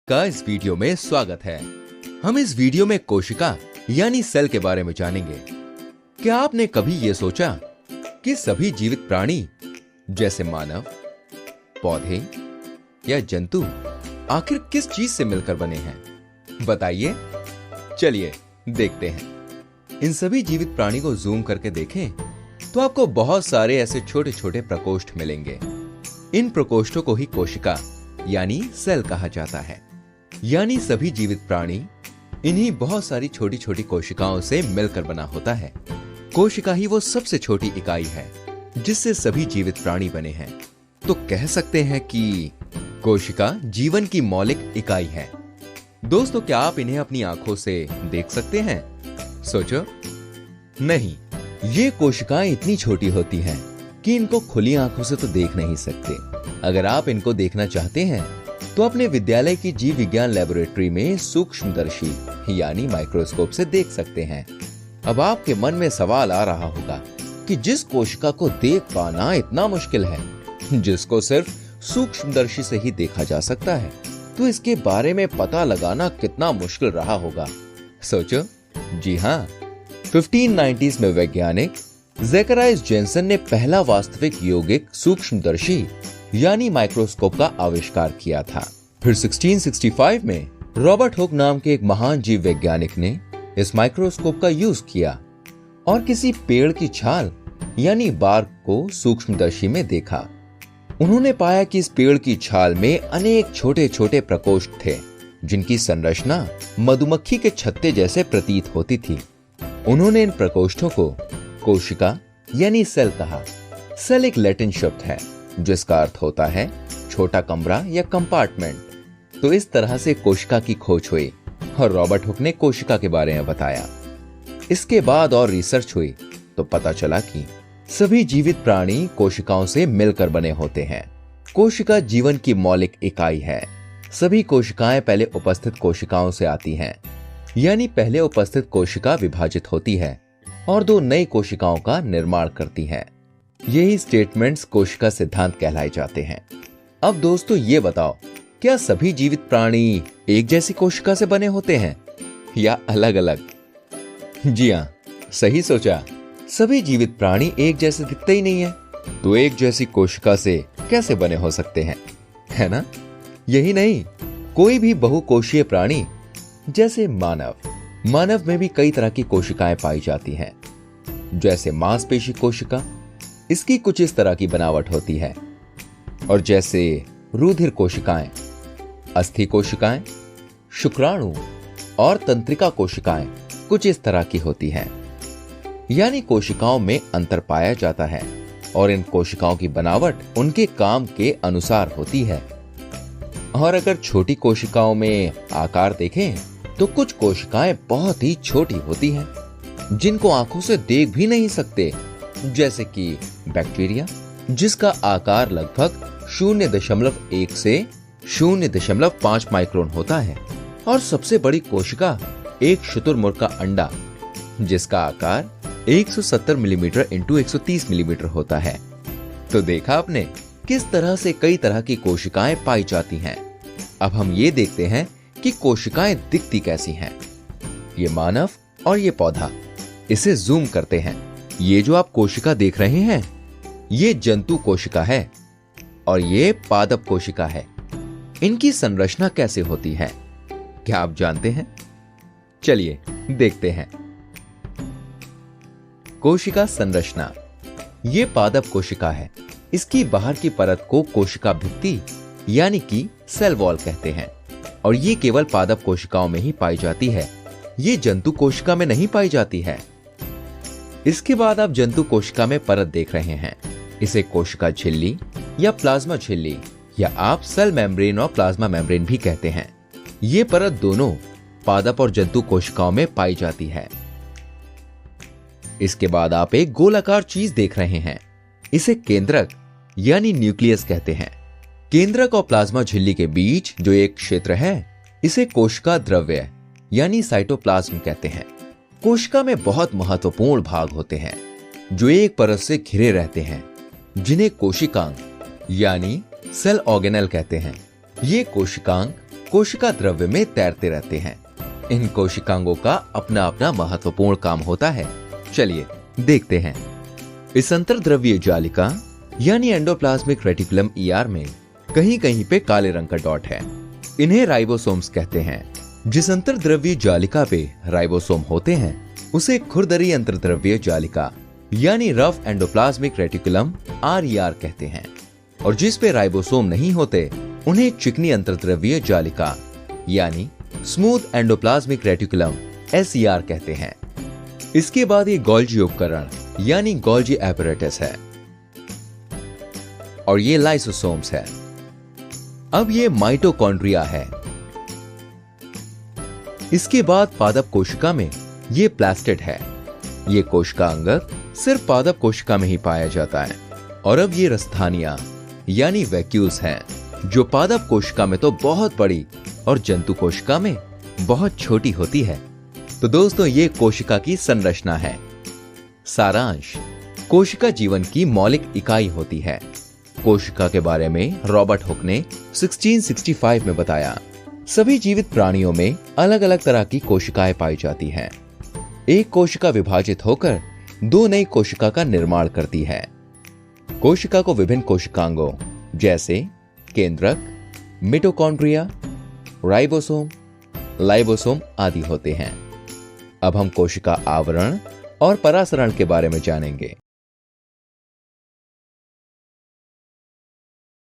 का इस वीडियो में स्वागत है। हम इस वीडियो में कोशिका यानी सेल के बारे में जानेंगे। क्या आपने कभी ये सोचा कि सभी जीवित प्राणी जैसे मानव, पौधे या जंतु आखिर किस चीज से मिलकर बने हैं? बताइए। चलिए देखते हैं। इन सभी जीवित प्राणी को जूम करके देखें तो आपको बहुत सारे ऐसे छोटे छोटे प्रकोष्ठ मिलेंगे। इन प्रकोष्ठों को ही कोशिका यानी सेल कहा जाता है। यानी सभी जीवित प्राणी इन्हीं बहुत सारी छोटी छोटी कोशिकाओं से मिलकर बना होता है। कोशिका ही वो सबसे छोटी इकाई है जिससे सभी जीवित प्राणी बने हैं। तो कह सकते हैं कि कोशिका जीवन की मौलिक इकाई है। दोस्तों, क्या आप इन्हें अपनी आंखों से देख सकते हैं? सोचो। नहीं, ये कोशिकाएं इतनी छोटी होती हैं कि इनको खुली आंखों से तो देख नहीं सकते। अगर आप इनको देखना चाहते हैं तो अपने विद्यालय की जीव विज्ञान लैबोरेटरी में सूक्ष्मदर्शी यानी माइक्रोस्कोप से देख सकते हैं। अब आपके मन में सवाल आ रहा होगा कि जिस कोशिका को देख पाना इतना मुश्किल है, जिसको सिर्फ सूक्ष्मदर्शी से ही देखा जा सकता है, तो इसके बारे में पता लगाना कितना मुश्किल रहा होगा। सोचो। जी हाँ, 1590s में वैज्ञानिक ज़ेकराइस जेन्सेन ने पहला वास्तविक यौगिक सूक्ष्मदर्शी यानी माइक्रोस्कोप का आविष्कार किया था। फिर 1665 में रॉबर्ट हुक नाम के एक महान जीव वैज्ञानिक ने इस माइक्रोस्कोप का यूज किया और किसी पेड़ की छाल यानी बार्क को सूक्ष्मदर्शी में देखा। उन्होंने पाया कि इस पेड़ की छाल में अनेक छोटे छोटे प्रकोष्ठ थे जिनकी संरचना मधुमक्खी के छत्ते जैसे प्रतीत होती थी। उन्होंने इन प्रकोष्ठों को कोशिका यानी सेल कहा। सेल एक लैटिन शब्द है जिसका अर्थ होता है छोटा कमरा या कंपार्टमेंट। तो इस तरह से कोशिका की खोज हुई और रॉबर्ट हुक ने कोशिका के बारे में बताया। इसके बाद और रिसर्च हुई तो पता चला कि सभी जीवित प्राणी कोशिकाओं से मिलकर बने होते हैं। कोशिका जीवन की मौलिक इकाई है। सभी कोशिकाएं पहले उपस्थित कोशिकाओं से आती हैं, यानी पहले उपस्थित कोशिका विभाजित होती है और दो नई कोशिकाओं का निर्माण करती हैं। यही स्टेटमेंट्स कोशिका सिद्धांत कहलाए जाते हैं। अब दोस्तों ये बताओ, क्या सभी जीवित प्राणी एक जैसी कोशिका से बने होते हैं या अलग अलग? जी हाँ, सही सोचा। सभी जीवित प्राणी एक जैसे दिखते ही नहीं है, तो एक जैसी कोशिका से कैसे बने हो सकते हैं, है ना? यही नहीं, कोई भी बहुकोशीय प्राणी जैसे मानव में भी कई तरह की कोशिकाएं पाई जाती हैं। जैसे मांसपेशी कोशिका, इसकी कुछ इस तरह की बनावट होती है। और जैसे रुधिर कोशिकाएं, अस्थि कोशिकाएं, शुक्राणु और तंत्रिका कोशिकाएं कुछ इस तरह की होती हैं। यानी कोशिकाओं में अंतर पाया जाता है और इन कोशिकाओं की बनावट उनके काम के अनुसार होती है। और अगर छोटी कोशिकाओं में आकार देखें तो कुछ कोशिकाएं बहुत ही छोटी होती हैं जिनको आंखों से देख भी नहीं सकते। जैसे कि बैक्टीरिया, जिसका आकार लगभग 0.1 से 0.5 माइक्रोन होता है। और सबसे बड़ी कोशिका एक शुतुरमुर्ग का अंडा, जिसका आकार 170 मिलीमीटर इंटू 130 मिलीमीटर होता है। तो देखा आपने किस तरह से कई तरह की कोशिकाएं पाई जाती हैं। अब हम ये देखते हैं कि कोशिकाएं दिखती कैसी हैं। ये मानव और ये पौधा। इसे जूम करते हैं। ये जो आप कोशिका देख रहे हैं, ये जंतु कोशिका है और ये पादप कोशिका है। इनकी संरचना कैसे होती है, क्या आप जानते हैं? चलिए देखते हैं। कोशिका संरचना। ये पादप कोशिका है। इसकी बाहर की परत को कोशिका भित्ति यानी कि सेल वॉल कहते हैं और ये केवल पादप कोशिकाओं में ही पाई जाती है। ये जंतु कोशिका में नहीं पाई जाती है। इसके बाद आप जंतु कोशिका में परत देख रहे हैं। इसे कोशिका झिल्ली या प्लाज्मा झिल्ली या आप सेल मेम्ब्रेन और प्लाज्मा मेम्ब्रेन भी कहते हैं। ये परत दोनों पादप और जंतु कोशिकाओं में पाई जाती है। इसके बाद आप एक गोलाकार चीज देख रहे हैं। इसे केंद्रक यानी न्यूक्लियस कहते हैं। केंद्रक और प्लाज्मा झिल्ली के बीच जो एक क्षेत्र है, इसे कोशिका द्रव्य यानी साइटोप्लाज्म कहते हैं। कोशिका में बहुत महत्वपूर्ण भाग होते हैं जो एक परत से घिरे रहते हैं, जिन्हें कोशिकांग यानी सेल ऑर्गेनेल कहते हैं। ये कोशिकांग कोशिका द्रव्य में तैरते रहते हैं। इन कोशिकांगों का अपना अपना महत्वपूर्ण काम होता है। चलिए देखते हैं। इस अंतर्द्रव्यीय जालिका यानी एंडोप्लाज्मिक रेटिकुलम ईआर में कहीं कहीं पे काले रंग का डॉट है। इन्हें राइबोसोम्स कहते हैं। जिस अंतर्द्रव्यीय जालिका पे राइबोसोम होते हैं उसे खुरदरी अंतर्द्रव्यीय जालिका यानी रफ एंडोप्लाज्मिक रेटिकुलम आरईआर कहते हैं, और जिस पे राइबोसोम नहीं होते उन्हें चिकनी अंतर्द्रव्यीय जालिका यानी स्मूथ एंडोप्लाज्मिक रेटिकुलम एसईआर कहते हैं। इसके बाद ये गोल्जी उपकरण यानी गोल्जी एपरेटस है, और ये लाइसोसोम्स है। अब ये माइटोकॉन्ड्रिया है। इसके बाद पादप कोशिका में ये प्लास्टिड है। ये कोशिका अंगक सिर्फ पादप कोशिका में ही पाया जाता है। और अब ये रस्थानिया यानी वैक्यूल्स हैं, जो पादप कोशिका में तो बहुत बड़ी और जंतु कोशिका में बहुत छोटी होती है। तो दोस्तों ये कोशिका की संरचना है। सारांश, कोशिका जीवन की मौलिक इकाई होती है। कोशिका के बारे में रॉबर्ट हुक ने 1665 में बताया। सभी जीवित प्राणियों में अलग अलग तरह की कोशिकाएं पाई जाती हैं। एक कोशिका विभाजित होकर दो नई कोशिका का निर्माण करती है। कोशिका को विभिन्न कोशिकांगों जैसे केंद्रक, मिटोकॉन्ड्रिया, राइबोसोम, लाइबोसोम आदि होते हैं। अब हम कोशिका आवरण और परासरण के बारे में जानेंगे।